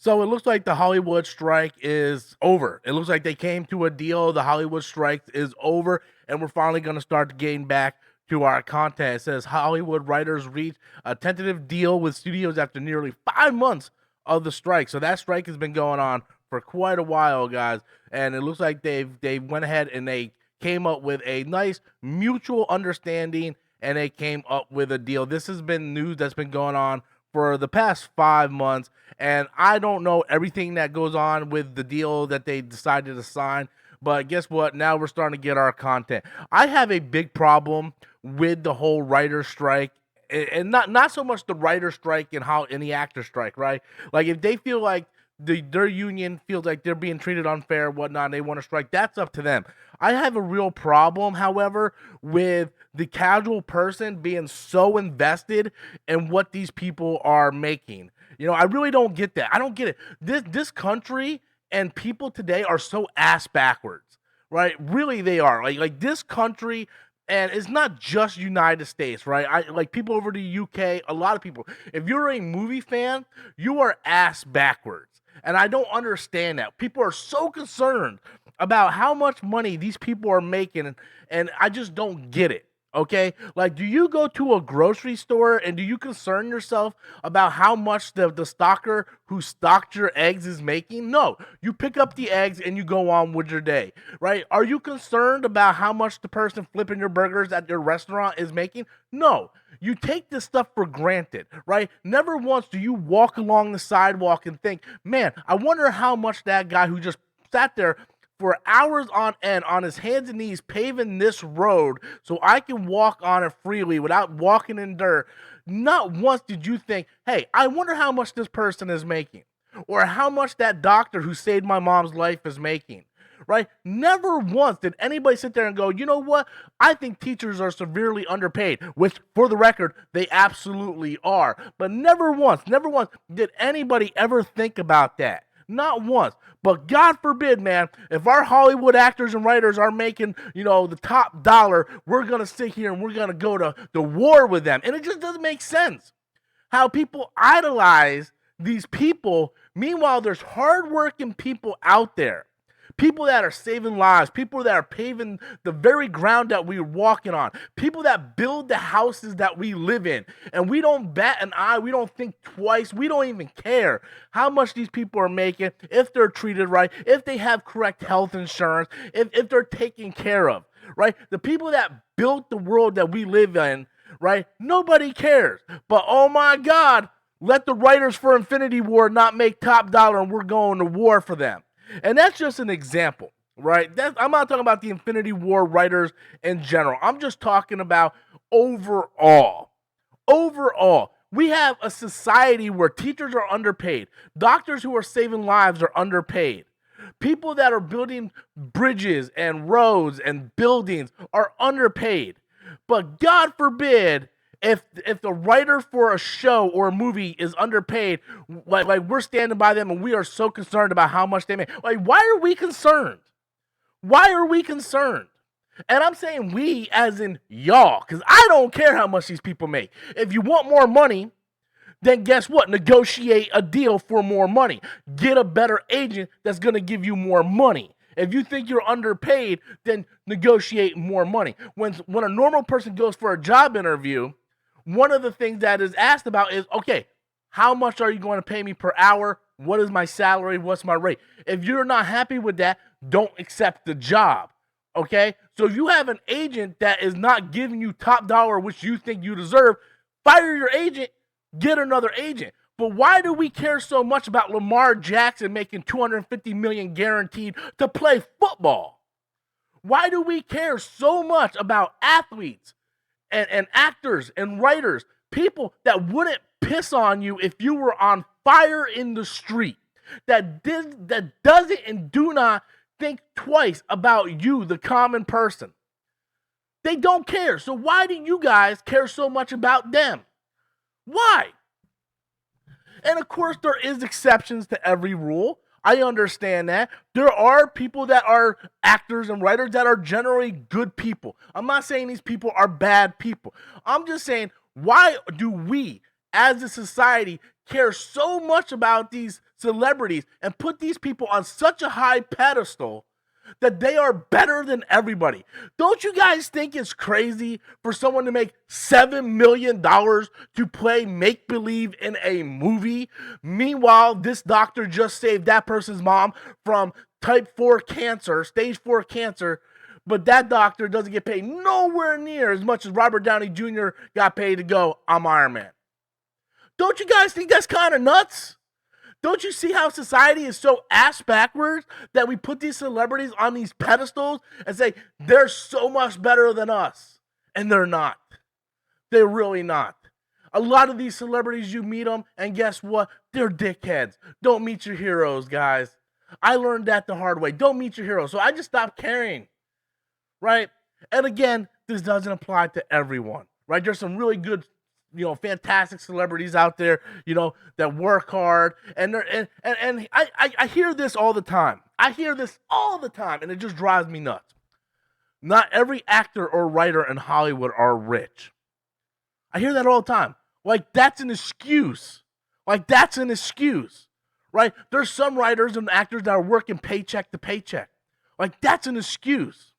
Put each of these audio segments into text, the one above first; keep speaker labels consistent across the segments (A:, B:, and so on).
A: So it looks like the Hollywood strike is over. It looks like they came to a deal. The Hollywood strike is over, and we're finally going to start getting back to our content. It says Hollywood writers reach a tentative deal with studios after nearly 5 months of the strike. So that strike has been going on for quite a while, guys, and it looks like they went ahead and they came up with a nice mutual understanding, and they came up with a deal. This has been news that's been going on for the past 5 months, and I don't know everything that goes on with the deal that they decided to sign. But guess what? Now we're starting to get our content. I have a big problem with the whole writer strike, and not so much the writer strike and how any actor strike, right? Like if they feel like their union feels like they're being treated unfair, whatnot, and they want to strike, that's up to them. I have a real problem, however, with the casual person being so invested in what these people are making. I really don't get that. I don't get it. This country and people today are so ass backwards, right? Really, they are. Like this country, and it's not just United States, right? I like people over the UK. A lot of people. If you're a movie fan, you are ass backwards. And I don't understand that. People are so concerned about how much money these people are making, and I just don't get it. Okay? Like, do you go to a grocery store and do you concern yourself about how much the stocker who stocked your eggs is making? No. You pick up the eggs and you go on with your day, right? Are you concerned about how much the person flipping your burgers at your restaurant is making? No. You take this stuff for granted, right? Never once do you walk along the sidewalk and think, man, I wonder how much that guy who just sat there for hours on end on his hands and knees paving this road so I can walk on it freely without walking in dirt. Not once did you think, hey, I wonder how much this person is making, or how much that doctor who saved my mom's life is making, right? Never once did anybody sit there and go, you know what? I think teachers are severely underpaid, which, for the record, they absolutely are. But never once did anybody ever think about that. Not once. But God forbid, man, if our Hollywood actors and writers are making, the top dollar, we're going to sit here and we're going to go to war with them. And it just doesn't make sense how people idolize these people. Meanwhile, there's hardworking people out there. People that are saving lives, people that are paving the very ground that we're walking on, people that build the houses that we live in. And we don't bat an eye, we don't think twice, we don't even care how much these people are making, if they're treated right, if they have correct health insurance, if they're taken care of, right? The people that built the world that we live in, right? Nobody cares. But oh my God, let the writers for Infinity War not make top dollar and we're going to war for them. And that's just an example, right? I'm not talking about the Infinity War writers in general. I'm just talking about overall. Overall, we have a society where teachers are underpaid, doctors who are saving lives are underpaid, people that are building bridges and roads and buildings are underpaid. But God forbid if the writer for a show or a movie is underpaid, like we're standing by them and we are so concerned about how much they make. Like, why are we concerned? Why are we concerned? And I'm saying we as in y'all, because I don't care how much these people make. If you want more money, then guess what? Negotiate a deal for more money. Get a better agent that's going to give you more money. If you think you're underpaid, then negotiate more money. When a normal person goes for a job interview, one of the things that is asked about is, okay, how much are you going to pay me per hour? What is my salary? What's my rate? If you're not happy with that, don't accept the job. Okay? So if you have an agent that is not giving you top dollar, which you think you deserve, fire your agent, get another agent. But why do we care so much about Lamar Jackson making $250 million guaranteed to play football? Why do we care so much about athletes and actors and writers, people that wouldn't piss on you if you were on fire in the street, that doesn't and do not think twice about you, the common person? They don't care. So why do you guys care so much about them? Why? And of course, there is exceptions to every rule. I understand that. There are people that are actors and writers that are generally good people. I'm not saying these people are bad people. I'm just saying, why do we as a society, care so much about these celebrities and put these people on such a high pedestal that they are better than everybody. Don't you guys think it's crazy for someone to make $7 million to play make-believe in a movie? Meanwhile, this doctor just saved that person's mom from type 4 cancer, stage 4 cancer, but that doctor doesn't get paid nowhere near as much as Robert Downey Jr. got paid to go, I'm Iron Man. Don't you guys think that's kind of nuts? Don't you see how society is so ass backwards that we put these celebrities on these pedestals and say they're so much better than us? And they're not. They're really not. A lot of these celebrities, you meet them, and guess what? They're dickheads. Don't meet your heroes, guys. I learned that the hard way. Don't meet your heroes. So I just stopped caring, right? And again, this doesn't apply to everyone, right? There's some really good, fantastic celebrities out there, that work hard, and I hear this all the time. I hear this all the time, and it just drives me nuts. Not every actor or writer in Hollywood are rich. I hear that all the time. Like, that's an excuse. Right? There's some writers and actors that are working paycheck to paycheck. Like, that's an excuse.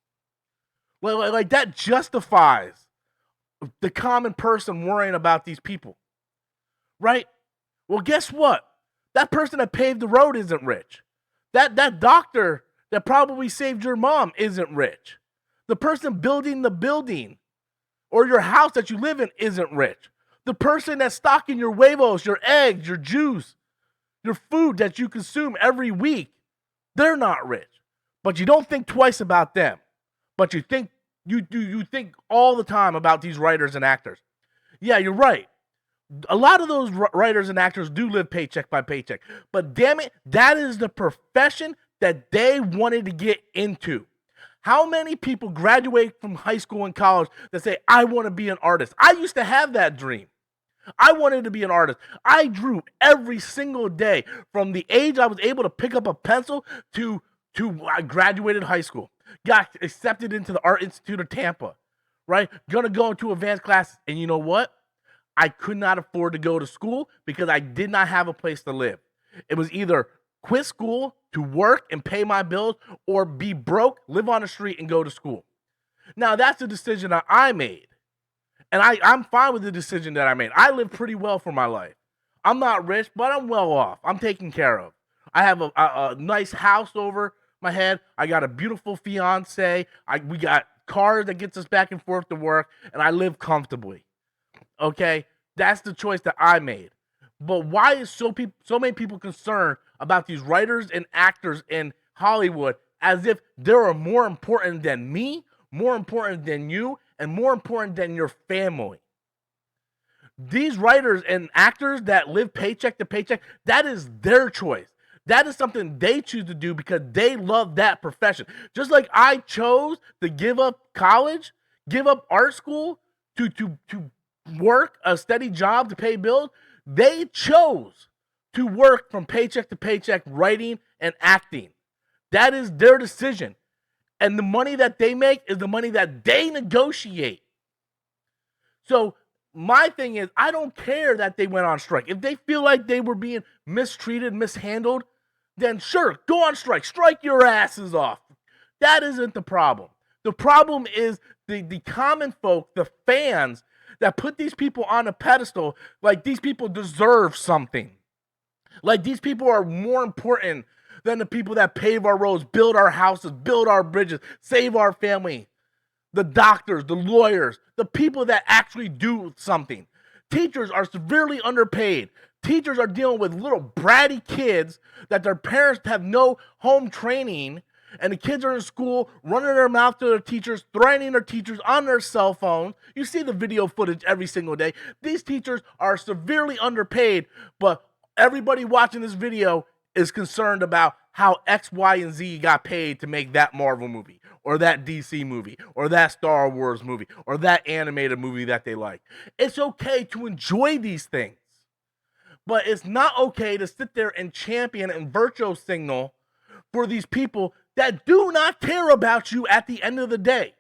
A: Like that justifies the common person worrying about these people. Right? Well, guess what? That person that paved the road isn't rich. That doctor that probably saved your mom isn't rich. The person building the building or your house that you live in isn't rich. The person that's stocking your huevos, your eggs, your juice, your food that you consume every week, they're not rich. But you don't think twice about them. But you think all the time about these writers and actors. Yeah, you're right. A lot of those writers and actors do live paycheck by paycheck. But damn it, that is the profession that they wanted to get into. How many people graduate from high school and college that say, I want to be an artist? I used to have that dream. I wanted to be an artist. I drew every single day from the age I was able to pick up a pencil to I graduated high school. Got accepted into the Art Institute of Tampa, right? Gonna go into advanced classes. And you know what? I could not afford to go to school because I did not have a place to live. It was either quit school to work and pay my bills or be broke, live on the street, and go to school. Now, that's a decision that I made. And I'm fine with the decision that I made. I live pretty well for my life. I'm not rich, but I'm well off. I'm taken care of. I have a nice house over my head. I got a beautiful fiance. We got cars that gets us back and forth to work, and I live comfortably. Okay? That's the choice that I made. But why is so many people concerned about these writers and actors in Hollywood as if they're more important than me, more important than you, and more important than your family? These writers and actors that live paycheck to paycheck, that is their choice. That is something they choose to do because they love that profession. Just like I chose to give up college, give up art school to work a steady job to pay bills, they chose to work from paycheck to paycheck writing and acting. That is their decision. And the money that they make is the money that they negotiate. So my thing is, I don't care that they went on strike. If they feel like they were being mistreated, mishandled, then sure, go on strike. Strike your asses off. That isn't the problem. The problem is the common folk, the fans that put these people on a pedestal like these people deserve something. Like these people are more important than the people that pave our roads, build our houses, build our bridges, save our family. The doctors, the lawyers, the people that actually do something. Teachers are severely underpaid. Teachers are dealing with little bratty kids that their parents have no home training, and the kids are in school running their mouth to their teachers, threatening their teachers on their cell phone. You see the video footage every single day. These teachers are severely underpaid, but everybody watching this video is concerned about how X, Y, and Z got paid to make that Marvel movie, or that DC movie, or that Star Wars movie, or that animated movie that they like. It's okay to enjoy these things, but it's not okay to sit there and champion and virtue signal for these people that do not care about you at the end of the day.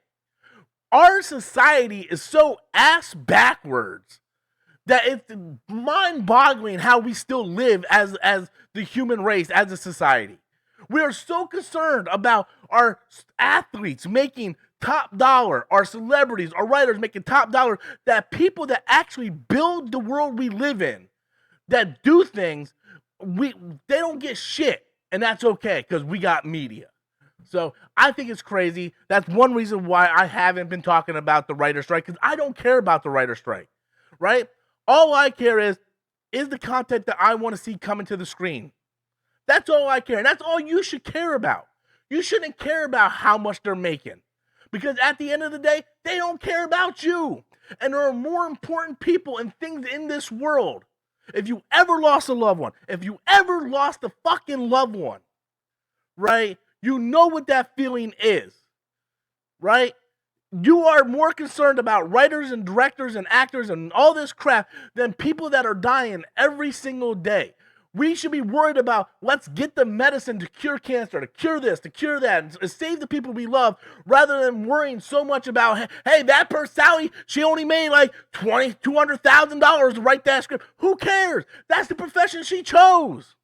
A: Our society is so ass backwards that it's mind-boggling how we still live as the human race, as a society. We are so concerned about our athletes making top dollar, our celebrities, our writers making top dollar, that people that actually build the world we live in, that do things, they don't get shit, and that's okay because we got media. So I think it's crazy. That's one reason why I haven't been talking about the writer strike, because I don't care about the writer strike, right? All I care is the content that I want to see coming to the screen. That's all I care. And that's all you should care about. You shouldn't care about how much they're making, because at the end of the day, they don't care about you. And there are more important people and things in this world. If you ever lost a loved one, if you ever lost a fucking loved one, right? You know what that feeling is, right? You are more concerned about writers and directors and actors and all this crap than people that are dying every single day. We should be worried about, let's get the medicine to cure cancer, to cure this, to cure that, and save the people we love, rather than worrying so much about, hey, that person, Sally, she only made like $200,000 to write that script. Who cares? That's the profession she chose.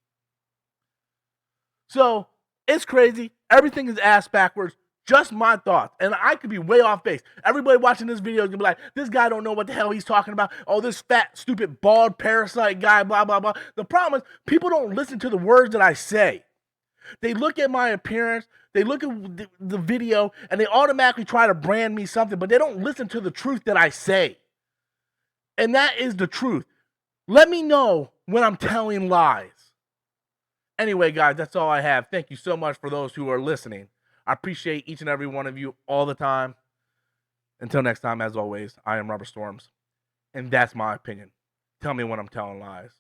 A: So it's crazy. Everything is ass backwards. Just my thoughts. And I could be way off base. Everybody watching this video is going to be like, this guy don't know what the hell he's talking about. Oh, this fat, stupid, bald, parasite guy, blah, blah, blah. The problem is people don't listen to the words that I say. They look at my appearance, they look at the video, and they automatically try to brand me something, but they don't listen to the truth that I say. And that is the truth. Let me know when I'm telling lies. Anyway, guys, that's all I have. Thank you so much for those who are listening. I appreciate each and every one of you all the time. Until next time, as always, I am Robert Storms, and that's my opinion. Tell me when I'm telling lies.